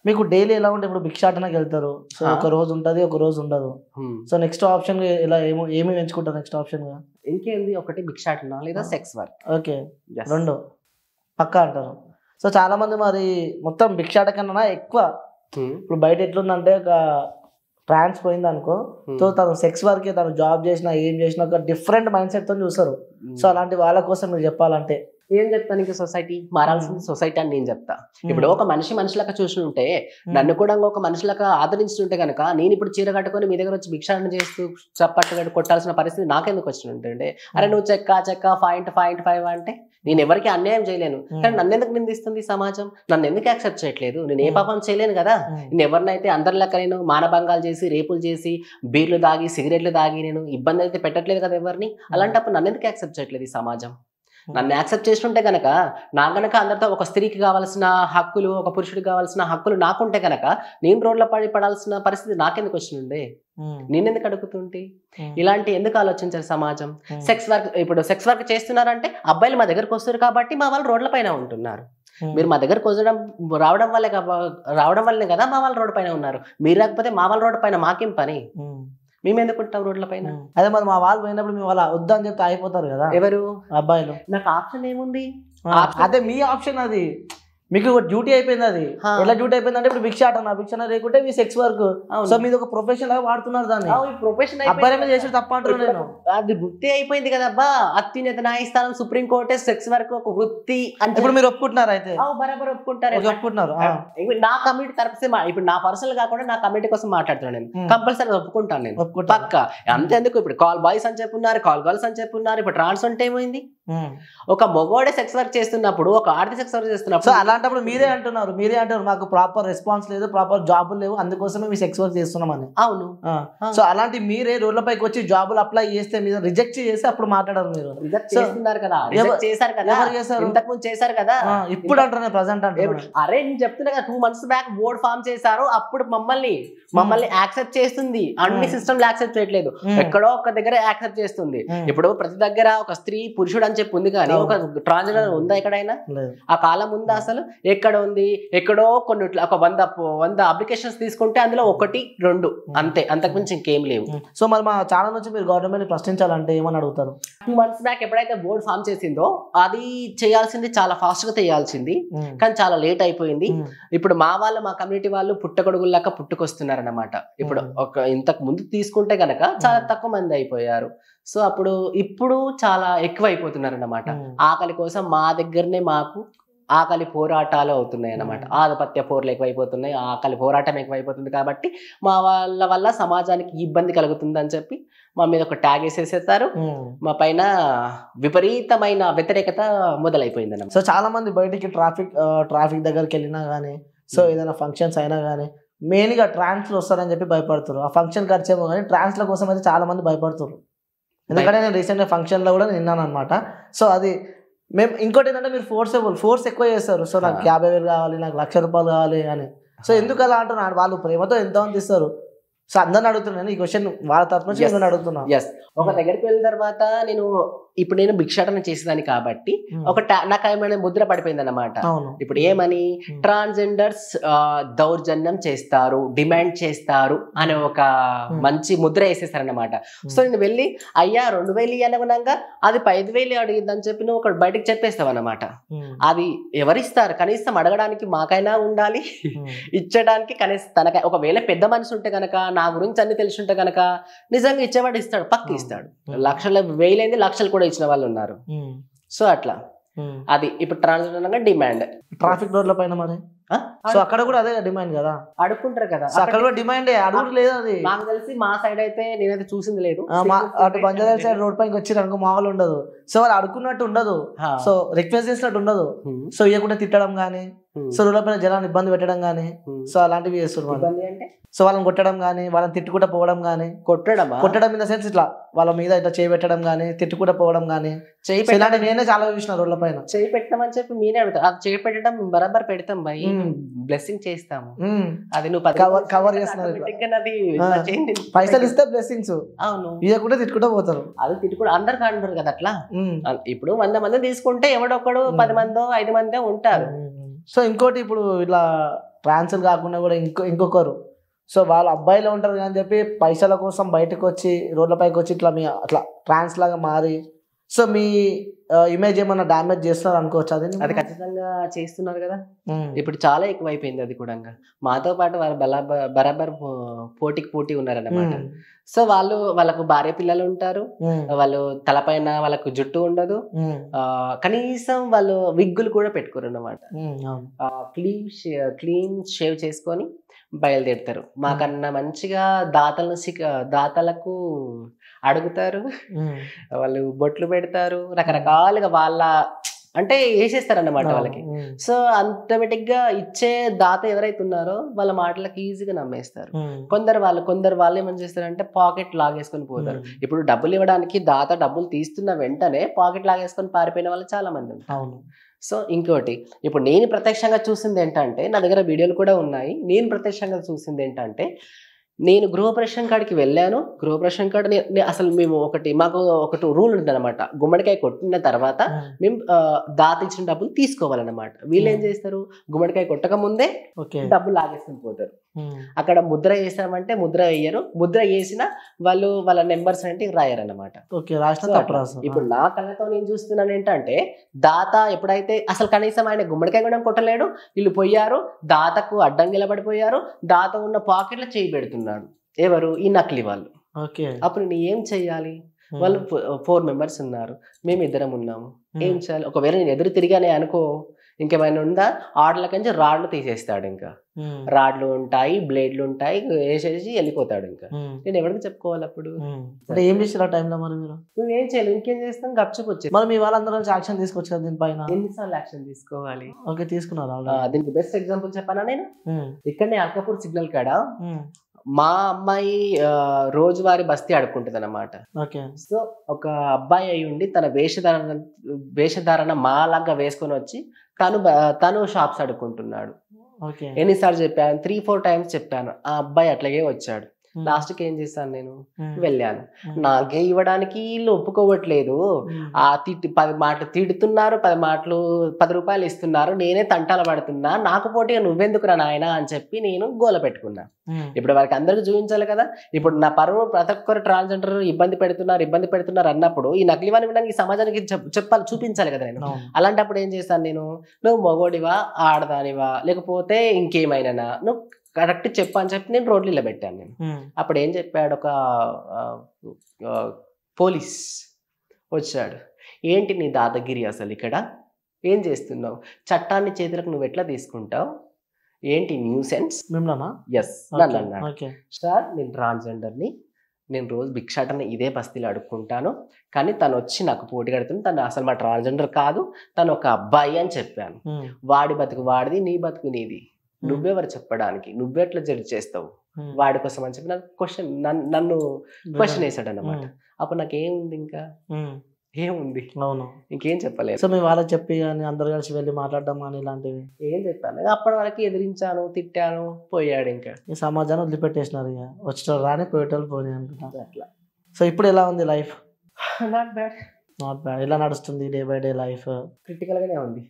మీకు డైలీ ఎలా ఉంటే ఇప్పుడు భిక్షాటనకి వెళ్తారు, సో ఒక రోజు ఉంటుంది ఒక రోజు ఉండదు, సో నెక్స్ట్ ఆప్షన్ ఇలా ఏమి ఎంచుకుంటారు నెక్స్ట్ ఆప్షన్ గా? ఇంకేంది, ఒకటి భిక్షాటన లేదా సెక్స్ వర్క్. ఓకే, రెండు పక్కా అంటారు. సో చాలా మంది మరి మొత్తం భిక్షాట కన్నా ఎక్కువ ఇప్పుడు బయట ఎట్లుందంటే ఒక ట్రాన్స్ పోయింది అనుకో, సో తను సెక్స్ వర్క్ తను జాబ్ చేసినా ఏం చేసినా ఒక డిఫరెంట్ మైండ్ సెట్ తో చూస్తారు. సో అలాంటి వాళ్ళ కోసం మీరు చెప్పాలంటే ఏం చెప్తాను? ఇంకా సొసైటీ మారాల్సింది సొసైటీ అని నేను చెప్తా. ఇప్పుడు ఒక మనిషిలాగా చూస్తుంటే, నన్ను కూడా ఒక మనిషిలాగా ఆదరించుంటే కనుక నేను ఇప్పుడు చీర కట్టుకొని మీ దగ్గర వచ్చి భిక్షాటన చేస్తూ చప్పట్టు కొట్టాల్సిన పరిస్థితి నాకెందుకు వచ్చినట్టుంటే, అరే నువ్వు చెక్క 5.5 అంటే నేను ఎవరికి అన్యాయం చేయలేను, కానీ నన్ను ఎందుకు నిందిస్తుంది సమాజం? నన్ను ఎందుకు యాక్సెప్ట్ చేయట్లేదు? నేను ఏ పాపం చేయలేను కదా. నేను ఎవరినైతే అందరిలాగా నేను మానభంగాలు చేసి రేపులు చేసి బీర్లు దాగి సిగరెట్లు దాగి నేను ఇబ్బంది అయితే పెట్టట్లేదు కదా ఎవరిని. అలాంటప్పుడు నన్ను ఎందుకు యాక్సెప్ట్ చేయట్లేదు ఈ సమాజం? నన్ను యాక్సెప్ట్ చేస్తుంటే కనుక నా గనక అందరితో ఒక స్త్రీకి కావాల్సిన హక్కులు, ఒక పురుషుడికి కావాల్సిన హక్కులు నాకుంటే కనుక నేను రోడ్ల పడాల్సిన పరిస్థితి నాకెందుకు వచ్చినుండే? నేనెందుకు అడుగుతుంటే? ఇలాంటి ఎందుకు ఆలోచించారు సమాజం? ఇప్పుడు సెక్స్ వర్క్ చేస్తున్నారంటే అబ్బాయిలు మా దగ్గరకు వస్తారు కాబట్టి మా వాళ్ళు రోడ్ల పైన ఉంటున్నారు. మీరు మా దగ్గరకు రావడం వల్లే కదా మా వాళ్ళు రోడ్డు పైన ఉన్నారు. మీరు రాకపోతే మా వాళ్ళ రోడ్డు పైన మాకేం పని? మేము ఎందుకు ఉంటాం రోడ్ల పైన? అదే మరి మా వాళ్ళు పోయినప్పుడు మీ వాళ్ళ వద్దని చెప్తే అయిపోతారు కదా ఎవరు? అబ్బాయిలు. నాకు ఆప్షన్ ఏముంది? అదే మీ ఆప్షన్, అది మీకు డ్యూటీ అయిపోయింది. అది ఎలా డ్యూటీ అయిపోయింది అంటే ఇప్పుడు భిక్షాటన లేకుంటే మీ సెక్స్ వర్క్. సో మీరు ఒక ప్రొఫెషన్ లాగా వాడుతున్నారు దాన్ని. ప్రొఫెషన్ అబ్బాయి చేసి తప్ప అంటున్నాను నేను. అది వృత్తి అయిపోయింది కదబ్బా. అత్యున్నత న్యాయస్థానం సుప్రీంకోర్టే సెక్స్ వర్క్ ఒక వృత్తి అంటే ఇప్పుడు మీరు ఒప్పుకుంటున్నారు? అయితే బరాబర్ ఒప్పుకుంటారు. నా కమిటీ తరఫు ఇప్పుడు నా పర్సనల్ కాకుండా నా కమిటీ కోసం మాట్లాడుతున్నాను నేను. కంపల్సరీ ఒప్పుకుంటాను నేను పక్క. అంతేందుకు ఇప్పుడు కాల్ బాయ్స్ అని చెప్పున్నారు, కాల్ గర్ల్స్ అని చెప్పున్నారు. ఇప్పుడు ట్రాన్స్ అంటే ఏమైంది? ఒక మగవాడే సెక్స్ వర్క్ చేస్తున్నప్పుడు, ఒక ఆడది సెక్స్ వర్క్ చేస్తున్నప్పుడు, అలాంటప్పుడు మీరే అంటున్నారు మాకు ప్రాపర్ రెస్పాన్స్ లేదు, ప్రాపర్ జాబులు లేవు, అందుకోసమే మీ సెక్స్ వర్క్ చేస్తున్నామని. అవును. సో అలాంటి మీరే రోడ్లపైకి వచ్చి జాబులు అప్లై చేస్తే మీరు రిజెక్ట్ చేసి అప్పుడు మాట్లాడారు. మీరు రిజెక్ట్ చేస్తున్నారు కదా, చేశారు కదా, ఇంతకుముందు చేశారు కదా, ఇప్పుడు అంటున్నారు ప్రజెంట్ అంటే. అరే నేను చెప్తున్నా కదా, 2 months బ్యాక్ బోర్డ్ ఫామ్ చేశారు. అప్పుడు మమ్మల్ని యాక్సెప్ట్ చేస్తుంది. అన్ని సిస్టమ్లు యాక్సెప్ట్ చేయట్లేదు, ఎక్కడో ఒక దగ్గర యాక్సెప్ట్ చేస్తుంది. ఇప్పుడు ప్రతి దగ్గర ఒక స్త్రీ పురుషుడు అని చెప్పి ఉంది, కానీ ఒక ట్రాన్స్జెండర్ ఉందా ఎక్కడైనా? ఆ కాలం ఉందా అసలు? ఎక్కడ ఉంది? ఎక్కడో కొన్ని ఒక 100 అప్లికేషన్స్ తీసుకుంటే అందులో 1-2 అంతే, అంతకుమించి ఇంకేం లేవు. సో మరి మా ఛానల్ నుంచి మీరు గవర్నమెంట్ ప్రశ్నించాలంటే ఏమని అడుగుతారు? 2 months బ్యాక్ ఎప్పుడైతే బోర్డు ఫామ్ చేసిందో అది చేయాల్సింది చాలా ఫాస్ట్ గా చేయాల్సింది, కానీ చాలా లేట్ అయిపోయింది. ఇప్పుడు మా కమ్యూనిటీ వాళ్ళు పుట్టగొడుగుల్లాగా పుట్టుకొస్తున్నారు అన్నమాట. ఇప్పుడు ఇంతకు ముందు తీసుకుంటే గనక చాలా తక్కువ మంది అయిపోయారు. సో ఇప్పుడు చాలా ఎక్కువ అయిపోతున్నారు అన్నమాట. ఆకలి కోసం మా దగ్గరనే మాకు ఆకలి పోరాటాలు అవుతున్నాయి అన్నమాట. ఆధిపత్య పోర్లు ఎక్కువైపోతున్నాయి, ఆకలి పోరాటం ఎక్కువైపోతుంది. కాబట్టి మా వాళ్ళ వల్ల సమాజానికి ఇబ్బంది కలుగుతుంది అని చెప్పి మా మీద ఒక ట్యాగ్ వేసేసేస్తారు. మా పైన విపరీతమైన వ్యతిరేకత మొదలైపోయింది అన్నమాట. సో చాలా మంది బయటికి ట్రాఫిక్ దగ్గరికి వెళ్ళినా కానీ, సో ఏదైనా ఫంక్షన్స్ అయినా కానీ మెయిన్గా ట్రాన్స్లు వస్తారని చెప్పి భయపడుతారు. ఆ ఫంక్షన్ ఖర్చేమో కానీ ట్రాన్స్ల కోసం అయితే చాలా మంది భయపడుతారు. ఎందుకంటే నేను రీసెంట్గా ఫంక్షన్లో కూడా విన్నాను అనమాట. సో అది మేము ఇంకోటి ఏంటంటే మీరు ఫోర్స్ ఎక్కువ చేస్తారు. సో నాకు 50,000 కావాలి, నాకు ₹1,00,000 కావాలి అని. సో ఎందుకు అలా అంటున్నారు? వాళ్ళు ప్రేమతో ఎంతమంది ఇస్తారు. సో అందరిని అడుగుతున్నాను ఈ క్వశ్చన్, వాళ్ళ తరఫు నుంచి నేను అడుగుతున్నా. ఒక దగ్గరికి వెళ్ళిన తర్వాత ఇప్పుడు నేను భిక్షాటన చేసేదాన్ని కాబట్టి నాకు ఏమైనా ముద్ర పడిపోయింది అన్నమాట. ఇప్పుడు ఏమని, ట్రాన్స్జెండర్స్ దౌర్జన్యం చేస్తారు, డిమాండ్ చేస్తారు అనే ఒక మంచి ముద్ర వేసేస్తారన్నమాట. సో నేను వెళ్ళి అయ్యా 2,000 ఇవ్వనగా అది 5,000 అడిగిందని చెప్పి నువ్వు ఒక బయటకు చెప్పేస్తావు అన్నమాట. అది ఎవరిస్తారు? కనీసం అడగడానికి మాకైనా ఉండాలి, ఇచ్చడానికి కనీసం తనకై. ఒకవేళ పెద్ద మనిషి ఉంటే కనుక, నా గురించి అన్ని తెలిసి ఉంటే కనుక నిజంగా ఇచ్చేవాడు ఇస్తాడు, పక్క ఇస్తాడు. వేలైంది లక్షలు కూడా ఇచ్చిన వాళ్ళు ఉన్నారు. సో అట్లా అది ఇప్పుడు ట్రాన్స్జెండర్ డిమాండ్. ట్రాఫిక్ రోడ్ల పైన మరి సో అక్కడ కూడా అదే డిమాండ్ కదా, అడుక్కుంటారు కదా. అక్కడ కూడా డిమాండ్, అడుగుడు లేదు. అది నాకు తెలిసి మా సైడ్ అయితే నేనైతే చూసింది లేదు. అటు బంజారా సైడ్ రోడ్ పైకి వచ్చి అనుకో మామూలు ఉండదు. సో వాళ్ళు అడుక్కున్నట్టు ఉండదు, సో రిక్వెస్ట్ చేసినట్టు ఉండదు. సో ఇవ్వకుండా తిట్టడం కానీ, సో రోడ్ల పైన జనాన్ని ఇబ్బంది పెట్టడం కానీ, సో అలాంటివి చేస్తున్నారు. సో వాళ్ళని కొట్టడం కానీ, వాళ్ళని తిట్టుకుంటూ పోవడం కానీ, కొట్టడం ఇన్ ద సెన్స్ ఇట్లా వాళ్ళ మీద ఇట్లా చేయి పెట్టడం కానీ, తిట్టుకుంటూ పోవడం కానీ, ఇలాంటి నేనే చాలా చూసిన రోడ్ల పైన. చేయి పెట్టమని చెప్పి మీరే అడుగుతారు. అది చేయి పెట్టడం బరాబర్ పెడతాం భయ్, బ్లెస్సింగ్ చేస్తాము. అది నువ్వు కవర్ చేస్తున్నారు. పైసలు ఇస్తే బ్లెస్సింగ్స్, అవును, ఇవ్వకుండా తిట్టుకుంటూ పోతారు. అది తిట్టుకుంటూ అందరు కాంటారు కదా అట్లా. ఇప్పుడు 100 మంది తీసుకుంటే ఎవడొక్కడు 10 మందో 5 మందో ఉంటారు. సో ఇంకోటి ఇప్పుడు ఇట్లా ట్రాన్స్లు కాకుండా కూడా ఇంకొకరు. సో వాళ్ళు అబ్బాయిలో ఉంటారు కానీ చెప్పి పైసల కోసం బయటకు వచ్చి రోడ్లపైకి వచ్చి ఇట్లా మీ అట్లా ట్రాన్స్ లాగా మారి సో మీ ఇమేజ్ ఏమన్నా డ్యామేజ్ చేస్తున్నారు అనుకోవచ్చు. అది ఖచ్చితంగా చేస్తున్నారు కదా. ఇప్పుడు చాలా ఎక్కువైపోయింది అది కూడా. మాతో పాటు వాళ్ళు బరాబర్ పోటీకి పోటీ ఉన్నారన్నమాట. సో వాళ్ళకు భార్య పిల్లలు ఉంటారు, వాళ్ళు తలపైన వాళ్ళకు జుట్టు ఉండదు, కనీసం వాళ్ళు విగ్గులు కూడా పెట్టుకోరు అన్నమాట. క్లీన్ షేవ్ చేసుకొని బయలుదేరుతారు. మాకన్నా మంచిగా దాతలకు అడుగుతారు, వాళ్ళు బొట్లు పెడతారు, రకరకాలుగా వాళ్ళ అంటే వేసేస్తారు అన్నమాట వాళ్ళకి. సో ఆటోమేటిక్ గా ఇచ్చే దాత ఎవరైతే ఉన్నారో వాళ్ళ మాటలకు ఈజీగా నమ్మేస్తారు. కొందరు వాళ్ళు ఏమని చేస్తారంటే పాకెట్ లాగేసుకొని పోతారు. ఇప్పుడు డబ్బులు ఇవ్వడానికి దాత డబ్బులు తీస్తున్న వెంటనే పాకెట్ లాగేసుకొని పారిపోయిన వాళ్ళు చాలా మంది ఉంటారు. సో ఇంకోటి, ఇప్పుడు నేను ప్రత్యక్షంగా చూసింది ఏంటంటే, నా దగ్గర వీడియోలు కూడా ఉన్నాయి, నేను ప్రత్యక్షంగా చూసింది ఏంటంటే, నేను గృహప్రవేశం కాడికి వెళ్ళాను. గృహప్రవేశం కాడ అసలు మేము మాకు ఒకటి రూల్ ఉంటుంది అనమాట. గుమ్మడికాయ కొట్టిన తర్వాత మేము దాత ఇచ్చిన డబ్బులు తీసుకోవాలన్నమాట. వీళ్ళు ఏం చేస్తారు, గుమ్మడికాయ కొట్టక ముందే డబ్బులు లాగేసుకుని పోతారు. అక్కడ ముద్ర వేసామంటే ముద్ర వేయరు, ముద్ర వేసిన వాళ్ళ నెంబర్స్ అంటే రాయరు అన్నమాట. ఇప్పుడు నా కళ్ళతో నేను చూస్తున్నాను ఏంటంటే, దాత ఎప్పుడైతే అసలు కనీసం ఆయన గుమ్మడికాయ కూడా కొట్టలేడు, వీళ్ళు పోయారు, దాతకు అడ్డం నిలబడిపోయారు, దాత ఉన్న పాకెట్లో చేయి పెడుతున్నారు ఎవరు, ఈ నకిలీ వాళ్ళు. అప్పుడు నేను ఏం చెయ్యాలి, వాళ్ళు 4 members ఉన్నారు, మేము 2 ఉన్నాము, ఏం చేయాలి? ఒకవేళ నేను ఎదురు తిరిగానే అనుకో, ఇంకేమైనా ఉందా, ఆడలకంచి రాడ్లు తీసేస్తాడు. ఇంకా రాడ్లు ఉంటాయి, బ్లేడ్లు ఉంటాయి, వేసేసి వెళ్ళిపోతాడు. ఇంకా నేను ఎవరికి చెప్పుకోవాలి అప్పుడు? ఏం చేసారు ఆ టైంలో? మరి నువ్వు ఏం చేయాలి, ఇంకేం చేస్తాం, గప్చుకు వచ్చేది. మరి మీ వాళ్ళందరూ యాక్షన్ తీసుకోవచ్చు కదా దీనిపైన? ఎన్నిసార్లు యాక్షన్ తీసుకోవాలి? తీసుకున్నారు. దీనికి బెస్ట్ ఎగ్జాంపుల్ చెప్పానా నేను, ఇక్కడనే అల్కాపూర్ సిగ్నల్ కాడ మా అమ్మాయి రోజువారీ బస్తీ ఆడుకుంటుంది అన్నమాట. సో ఒక అబ్బాయి అయి ఉండి తన వేషధారణ మాలాగా వేసుకొని వచ్చి తను షాప్స్ అడుక్కుంటున్నాడు. ఎన్నిసార్లు చెప్పాను, 3-4 times చెప్పాను. ఆ అబ్బాయి అట్లాగే వచ్చాడు. లాస్ట్కి ఏం చేశాను, నేను వెళ్ళాను. నాకే ఇవ్వడానికి వీళ్ళు ఒప్పుకోవట్లేదు. ఆ 10 మాటలు తిడుతున్నారు, 10 రూపాయలు ఇస్తున్నారు, నేనే తంటాల పడుతున్నా, నాకు పోటీగా నువ్వెందుకురా నాయన అని చెప్పి నేను గోల పెట్టుకున్నా. ఇప్పుడు వారికి అందరికి చూపించాలి కదా. ఇప్పుడు నా పరువు ప్రతి ఒక్కరు ట్రాన్స్జెండర్ ఇబ్బంది పెడుతున్నారు అన్నప్పుడు ఈ నకిలీ వాడిని కూడా ఈ సమాజానికి చూపించాలి కదా నేను. అలాంటప్పుడు ఏం చేశాను నేను, నువ్వు మొగోడివా, ఆడదానివా, లేకపోతే ఇంకేమైనా నువ్వు కరెక్ట్ చెప్పు అని చెప్పి నేను రోడ్లు ఇలా పెట్టాను నేను. అప్పుడు ఏం చెప్పాడు, ఒక పోలీస్ వచ్చాడు, ఏంటి నీ దాదాగిరి, అసలు ఇక్కడ ఏం చేస్తున్నావు, చట్టాన్ని చేతులకు నువ్వు ఎట్లా తీసుకుంటావు, ఏంటి న్యూసెన్స్? ఎస్ నన్ను అన్నాడు. సార్ నేను ట్రాన్స్జెండర్ని, నేను రోజు భిక్షాటన ఇదే బస్తీలో అడుక్కుంటాను, కానీ తను వచ్చి నాకు పోటీ కడుతుంది, తను అసలు మా ట్రాన్స్జెండర్ కాదు, తను ఒక అబ్బాయి అని చెప్పాను. వాడి బతుకు వాడిది, నీ బతుకు నీది, నువ్వెవరు చెప్పడానికి, నువ్వెట్లా జడ్జ్ చేస్తావు వాడి కోసం అని చెప్పి నన్ను క్వశ్చన్ వేసాడు అన్నమాట. అప్పుడు నాకేముంది, ఇంకా ఏముంది, ఇంకేం చెప్పలేదు. సో మీ వాళ్ళకి చెప్పి కానీ అందరు కలిసి వెళ్ళి మాట్లాడడం కానీ ఇలాంటివి ఏం చెప్పాను. అప్పటి వరకు ఎదిరించాను, తిట్టాను, పోయాడు. ఇంకా ఈ సమాజాన్ని వదిలిపెట్టేసినారు, ఇక వచ్చేటోళ్ళు రాని పోయేటోళ్ళు పోనీ అనుకుంటారు అట్లా. సో ఇప్పుడు ఎలా ఉంది లైఫ్? Not bad. ఎలా నడుస్తుంది day by day life? Critical గానే ఉంది.